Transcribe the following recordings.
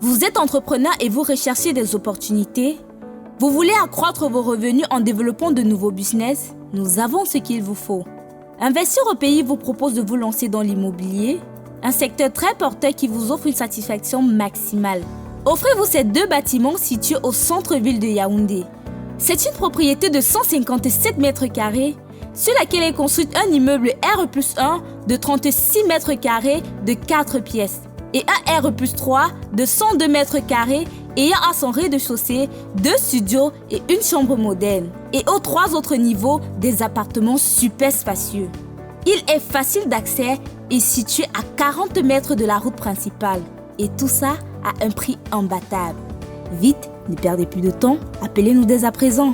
Vous êtes entrepreneur et vous recherchez des opportunités? Vous voulez accroître vos revenus en développant de nouveaux business? Nous avons ce qu'il vous faut. Investir au pays vous propose de vous lancer dans l'immobilier, un secteur très porteur qui vous offre une satisfaction maximale. Offrez-vous ces 2 bâtiments situés au centre-ville de Yaoundé. C'est une propriété de 157 mètres carrés sur laquelle est construit un immeuble R+1 de 36 mètres carrés de 4 pièces et un R+3 de 102 mètres carrés ayant à son rez-de-chaussée 2 studios et une chambre moderne. Et aux 3 autres niveaux, des appartements super spacieux. Il est facile d'accès et situé à 40 mètres de la route principale. Et tout ça à un prix imbattable. Vite, ne perdez plus de temps, appelez-nous dès à présent.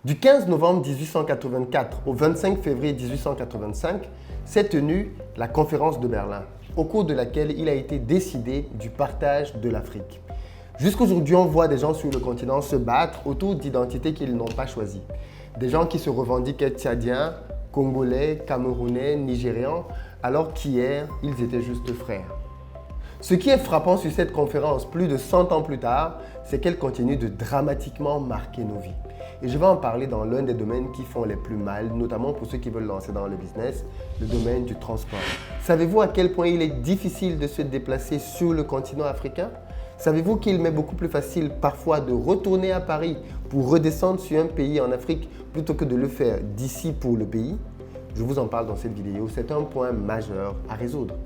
Du 15 novembre 1884 au 25 février 1885 s'est tenue la conférence de Berlin, au cours de laquelle il a été décidé du partage de l'Afrique. Jusqu'aujourd'hui, on voit des gens sur le continent se battre autour d'identités qu'ils n'ont pas choisies. Des gens qui se revendiquent tchadiens, congolais, camerounais, nigérians, alors qu'hier, ils étaient juste frères. Ce qui est frappant sur cette conférence, plus de 100 ans plus tard, c'est qu'elle continue de dramatiquement marquer nos vies. Et je vais en parler dans l'un des domaines qui font les plus mal, notamment pour ceux qui veulent lancer dans le business, le domaine du transport. Savez-vous à quel point il est difficile de se déplacer sur le continent africain? Savez-vous qu'il m'est beaucoup plus facile parfois de retourner à Paris pour redescendre sur un pays en Afrique plutôt que de le faire d'ici pour le pays? Je vous en parle dans cette vidéo, c'est un point majeur à résoudre.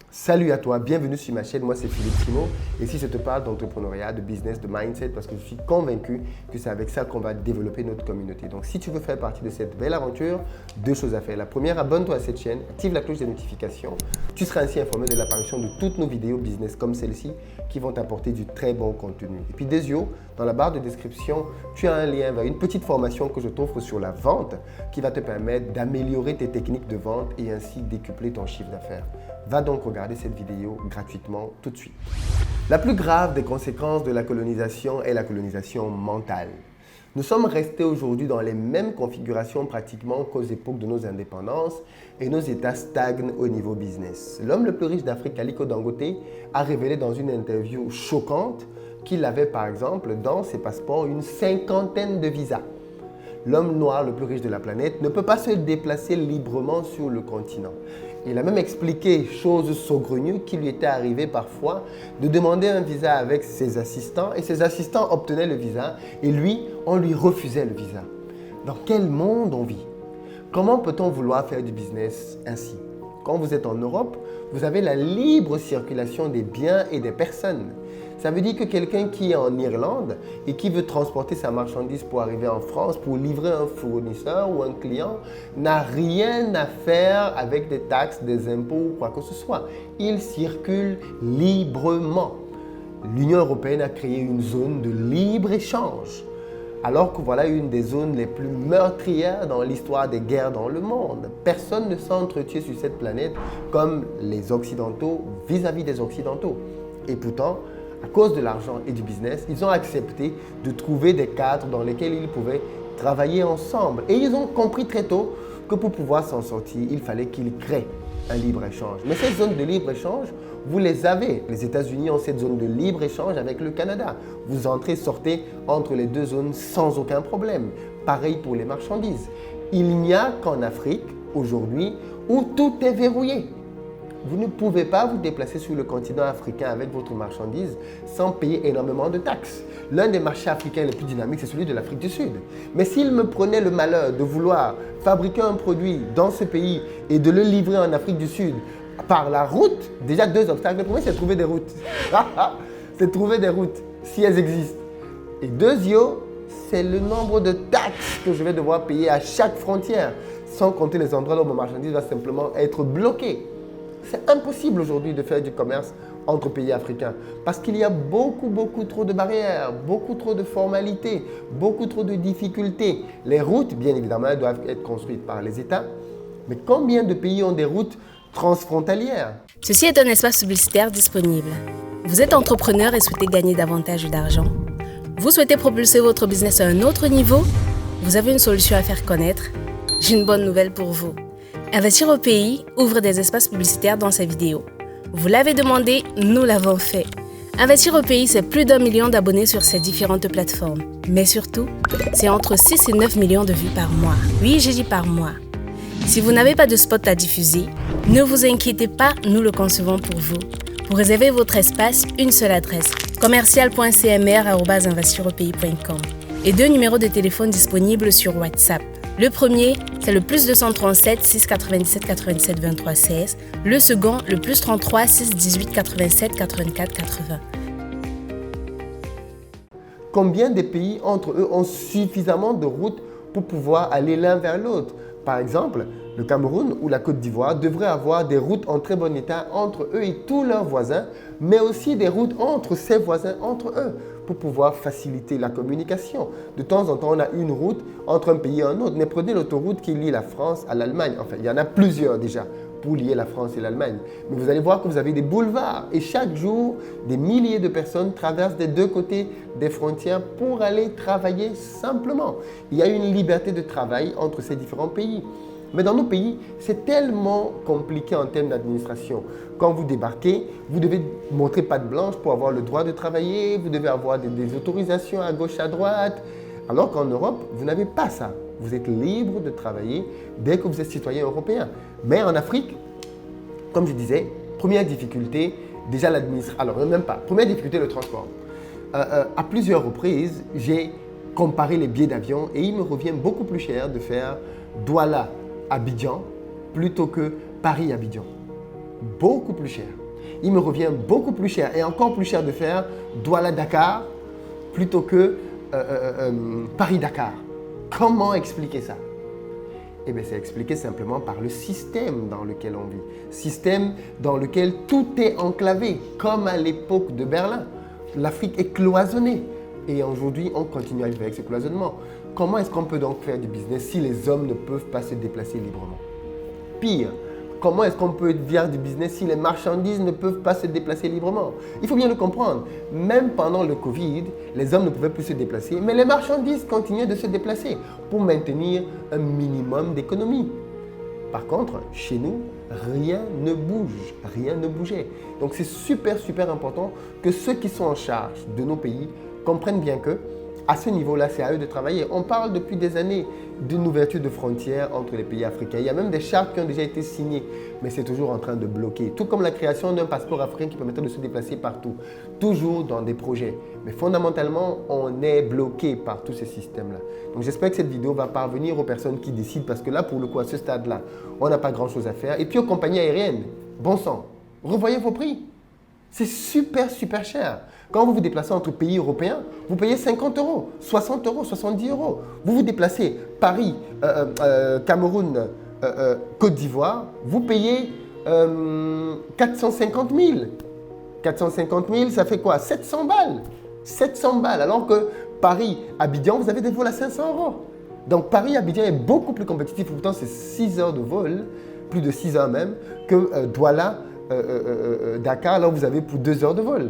Salut à toi, bienvenue sur ma chaîne, moi c'est Philippe Simon et si je te parle d'entrepreneuriat, de business, de mindset parce que je suis convaincu que c'est avec ça qu'on va développer notre communauté. Donc si tu veux faire partie de cette belle aventure, 2 choses à faire. La première, abonne-toi à cette chaîne, active la cloche des notifications. Tu seras ainsi informé de l'apparition de toutes nos vidéos business comme celle-ci qui vont t'apporter du très bon contenu. Et puis deuxièmement, dans la barre de description, tu as un lien vers une petite formation que je t'offre sur la vente qui va te permettre d'améliorer tes techniques de vente et ainsi décupler ton chiffre d'affaires. Va donc regarder cette vidéo gratuitement tout de suite. La plus grave des conséquences de la colonisation est la colonisation mentale. Nous sommes restés aujourd'hui dans les mêmes configurations pratiquement qu'aux époques de nos indépendances et nos États stagnent au niveau business. L'homme le plus riche d'Afrique, Aliko Dangote, a révélé dans une interview choquante qu'il avait par exemple dans ses passeports une 50aine de visas. L'homme noir le plus riche de la planète ne peut pas se déplacer librement sur le continent. Il a même expliqué, chose saugrenue, qu'il lui était arrivé parfois de demander un visa avec ses assistants et ses assistants obtenaient le visa et lui, on lui refusait le visa. Dans quel monde on vit? Comment peut-on vouloir faire du business ainsi? Quand vous êtes en Europe, vous avez la libre circulation des biens et des personnes. Ça veut dire que quelqu'un qui est en Irlande et qui veut transporter sa marchandise pour arriver en France, pour livrer un fournisseur ou un client, n'a rien à faire avec des taxes, des impôts ou quoi que ce soit. Il circule librement. L'Union européenne a créé une zone de libre-échange. Alors que voilà une des zones les plus meurtrières dans l'histoire des guerres dans le monde. Personne ne s'entretient sur cette planète comme les Occidentaux vis-à-vis des Occidentaux. Et pourtant, à cause de l'argent et du business, ils ont accepté de trouver des cadres dans lesquels ils pouvaient travailler ensemble. Et ils ont compris très tôt que pour pouvoir s'en sortir, il fallait qu'ils créent un libre-échange. Mais ces zones de libre-échange, vous les avez. Les États-Unis ont cette zone de libre-échange avec le Canada. Vous entrez, sortez entre les 2 zones sans aucun problème. Pareil pour les marchandises. Il n'y a qu'en Afrique, aujourd'hui, où tout est verrouillé. Vous ne pouvez pas vous déplacer sur le continent africain avec votre marchandise sans payer énormément de taxes. L'un des marchés africains les plus dynamiques, c'est celui de l'Afrique du Sud. Mais s'il me prenait le malheur de vouloir fabriquer un produit dans ce pays et de le livrer en Afrique du Sud par la route, déjà 2 obstacles. Le premier, c'est trouver des routes. C'est trouver des routes, si elles existent. Et deuxièmement, c'est le nombre de taxes que je vais devoir payer à chaque frontière, sans compter les endroits où ma marchandise va simplement être bloquée. C'est impossible aujourd'hui de faire du commerce entre pays africains parce qu'il y a beaucoup trop de barrières, beaucoup trop de formalités, beaucoup trop de difficultés. Les routes, bien évidemment, elles doivent être construites par les États. Mais combien de pays ont des routes transfrontalières? Ceci est un espace publicitaire disponible. Vous êtes entrepreneur et souhaitez gagner davantage d'argent? Vous souhaitez propulser votre business à un autre niveau? Vous avez une solution à faire connaître? J'ai une bonne nouvelle pour vous. Investir au pays ouvre des espaces publicitaires dans ses vidéos. Vous l'avez demandé, nous l'avons fait. Investir au pays, c'est plus d'1 million d'abonnés sur ces différentes plateformes. Mais surtout, c'est entre 6 et 9 millions de vues par mois. Oui, j'ai dit par mois. Si vous n'avez pas de spot à diffuser, ne vous inquiétez pas, nous le concevons pour vous. Pour réserver votre espace, une seule adresse, commercial.cmr@investiraupays.com et 2 numéros de téléphone disponibles sur WhatsApp. Le premier, c'est le +237 697 97 23 16. Le second, le +33 618 87 84 80. Combien de pays entre eux ont suffisamment de routes pour pouvoir aller l'un vers l'autre? Par exemple, le Cameroun ou la Côte d'Ivoire devraient avoir des routes en très bon état entre eux et tous leurs voisins, mais aussi des routes entre ces voisins entre eux pour pouvoir faciliter la communication. De temps en temps, on a une route entre un pays et un autre. Mais prenez l'autoroute qui lie la France à l'Allemagne. Enfin, il y en a plusieurs déjà pour lier la France et l'Allemagne. Mais vous allez voir que vous avez des boulevards et chaque jour, des milliers de personnes traversent des deux côtés des frontières pour aller travailler simplement. Il y a une liberté de travail entre ces différents pays. Mais dans nos pays, c'est tellement compliqué en termes d'administration. Quand vous débarquez, vous devez montrer patte blanche pour avoir le droit de travailler, vous devez avoir des autorisations à gauche, à droite. Alors qu'en Europe, vous n'avez pas ça. Vous êtes libre de travailler dès que vous êtes citoyen européen. Mais en Afrique, comme je disais, première difficulté, déjà l'administration. Alors, même pas. Première difficulté, le transport. À plusieurs reprises, j'ai comparé les billets d'avion et il me revient beaucoup plus cher de faire Douala-Abidjan plutôt que Paris-Abidjan. Beaucoup plus cher. Il me revient beaucoup plus cher et encore plus cher de faire Douala-Dakar plutôt que Paris-Dakar. Comment expliquer ça? Eh bien, c'est expliqué simplement par le système dans lequel on vit. Système dans lequel tout est enclavé, comme à l'époque de Berlin. L'Afrique est cloisonnée. Et aujourd'hui, on continue à vivre avec ce cloisonnement. Comment est-ce qu'on peut donc faire du business si les hommes ne peuvent pas se déplacer librement? Pire, comment est-ce qu'on peut faire du business si les marchandises ne peuvent pas se déplacer librement? Il faut bien le comprendre. Même pendant le Covid, les hommes ne pouvaient plus se déplacer, mais les marchandises continuaient de se déplacer pour maintenir un minimum d'économie. Par contre, chez nous, rien ne bouge, rien ne bougeait. Donc c'est super, super important que ceux qui sont en charge de nos pays comprennent bien que à ce niveau-là, c'est à eux de travailler. On parle depuis des années d'une ouverture de frontières entre les pays africains. Il y a même des chartes qui ont déjà été signées, mais c'est toujours en train de bloquer. Tout comme la création d'un passeport africain qui permettrait de se déplacer partout, toujours dans des projets. Mais fondamentalement, on est bloqué par tous ces systèmes-là. Donc j'espère que cette vidéo va parvenir aux personnes qui décident, parce que là, pour le coup, à ce stade-là, on n'a pas grand-chose à faire. Et puis aux compagnies aériennes, bon sang, revoyez vos prix. C'est super, super cher. Quand vous vous déplacez entre pays européens, vous payez 50 €, 60 €, 70 €. Vous vous déplacez Paris, Cameroun, Côte d'Ivoire, vous payez 450 000. 450 000, ça fait quoi? 700 balles. 700 balles. Alors que Paris-Abidjan, vous avez des vols à 500 €. Donc Paris-Abidjan est beaucoup plus compétitif. Pourtant, c'est 6 heures de vol, plus de 6 heures même, que Douala-Dakar, là où vous avez pour 2 heures de vol.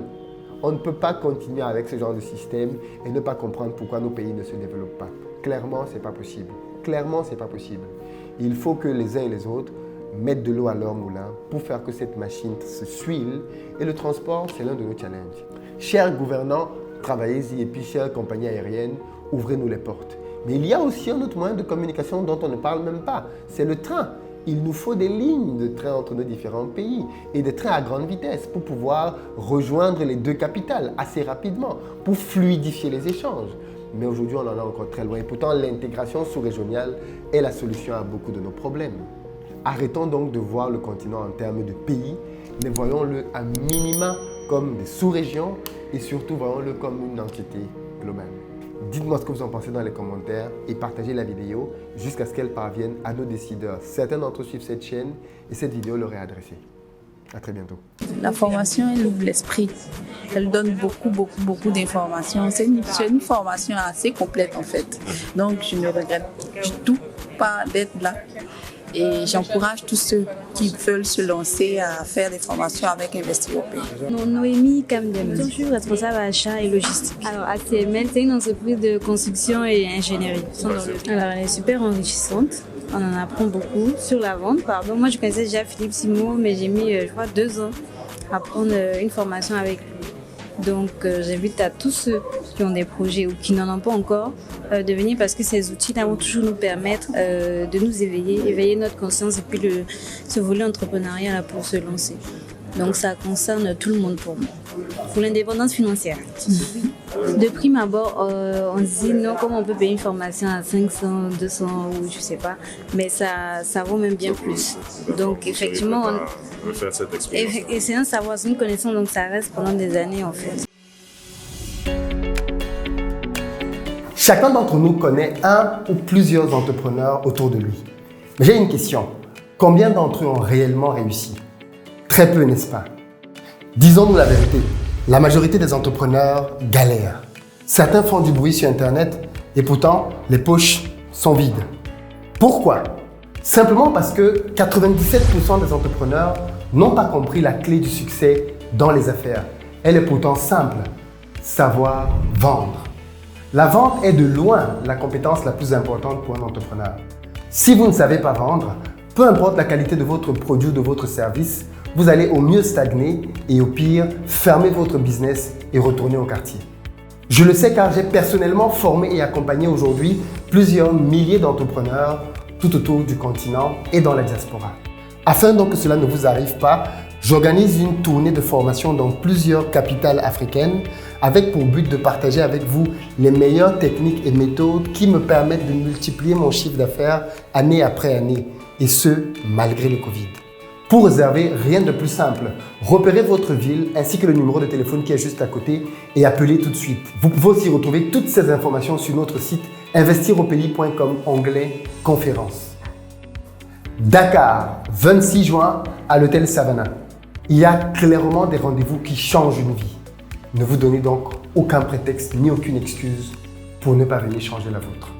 On ne peut pas continuer avec ce genre de système et ne pas comprendre pourquoi nos pays ne se développent pas. Clairement, ce n'est pas possible. Clairement, ce n'est pas possible. Il faut que les uns et les autres mettent de l'eau à leur moulin pour faire que cette machine se suile. Et le transport, c'est l'un de nos challenges. Chers gouvernants, travaillez-y et puis chères compagnies aériennes, ouvrez-nous les portes. Mais il y a aussi un autre moyen de communication dont on ne parle même pas. C'est le train. Il nous faut des lignes de train entre nos différents pays et des trains à grande vitesse pour pouvoir rejoindre les deux capitales assez rapidement, pour fluidifier les échanges. Mais aujourd'hui, on en est encore très loin. Et pourtant, l'intégration sous-régionale est la solution à beaucoup de nos problèmes. Arrêtons donc de voir le continent en termes de pays, mais voyons-le à minima comme des sous-régions et surtout voyons-le comme une entité globale. Dites-moi ce que vous en pensez dans les commentaires et partagez la vidéo jusqu'à ce qu'elle parvienne à nos décideurs. Certains d'entre eux suivent cette chaîne et cette vidéo leur est adressée. À très bientôt. La formation, elle ouvre l'esprit. Elle donne beaucoup d'informations. C'est une formation assez complète en fait. Donc, je ne regrette du tout pas d'être là. Et j'encourage tous ceux qui veulent se lancer à faire des formations avec Investir au Pays. Noémie Kamdem, je suis responsable achat et logistique. Alors ACML, c'est une entreprise de construction et ingénierie. Alors elle est super enrichissante. On en apprend beaucoup sur la vente. Pardon, moi je connaissais déjà Philippe Simo, mais j'ai mis, je crois, 2 ans à prendre une formation avec lui. Donc j'invite à tous ceux qui ont des projets ou qui n'en ont pas encore de venir parce que ces outils-là vont toujours nous permettre de nous éveiller notre conscience et puis ce volet entrepreneurial pour se lancer. Donc ça concerne tout le monde pour moi. Pour l'indépendance financière. De prime abord, on se dit non, comment on peut payer une formation à 500, 200 ou je sais pas, mais ça vaut même bien plus. Donc effectivement, on veut faire cette expérience. Et c'est un savoir, c'est une connaissance, donc ça reste pendant des années en fait. Chacun d'entre nous connaît un ou plusieurs entrepreneurs autour de lui. Mais j'ai une question. Combien d'entre eux ont réellement réussi? Très peu, n'est-ce pas? Disons-nous la vérité. La majorité des entrepreneurs galèrent. Certains font du bruit sur Internet et pourtant, les poches sont vides. Pourquoi? Simplement parce que 97% des entrepreneurs n'ont pas compris la clé du succès dans les affaires. Elle est pourtant simple. Savoir vendre. La vente est de loin la compétence la plus importante pour un entrepreneur. Si vous ne savez pas vendre, peu importe la qualité de votre produit ou de votre service, vous allez au mieux stagner et au pire, fermer votre business et retourner au quartier. Je le sais car j'ai personnellement formé et accompagné aujourd'hui plusieurs milliers d'entrepreneurs tout autour du continent et dans la diaspora. Afin donc que cela ne vous arrive pas, j'organise une tournée de formation dans plusieurs capitales africaines avec pour but de partager avec vous les meilleures techniques et méthodes qui me permettent de multiplier mon chiffre d'affaires année après année et ce, malgré le Covid. Pour réserver, rien de plus simple. Repérez votre ville ainsi que le numéro de téléphone qui est juste à côté et appelez tout de suite. Vous pouvez aussi retrouver toutes ces informations sur notre site investiraupays.com onglet conférence. Dakar, 26 juin à l'hôtel Savannah. Il y a clairement des rendez-vous qui changent une vie. Ne vous donnez donc aucun prétexte ni aucune excuse pour ne pas venir changer la vôtre.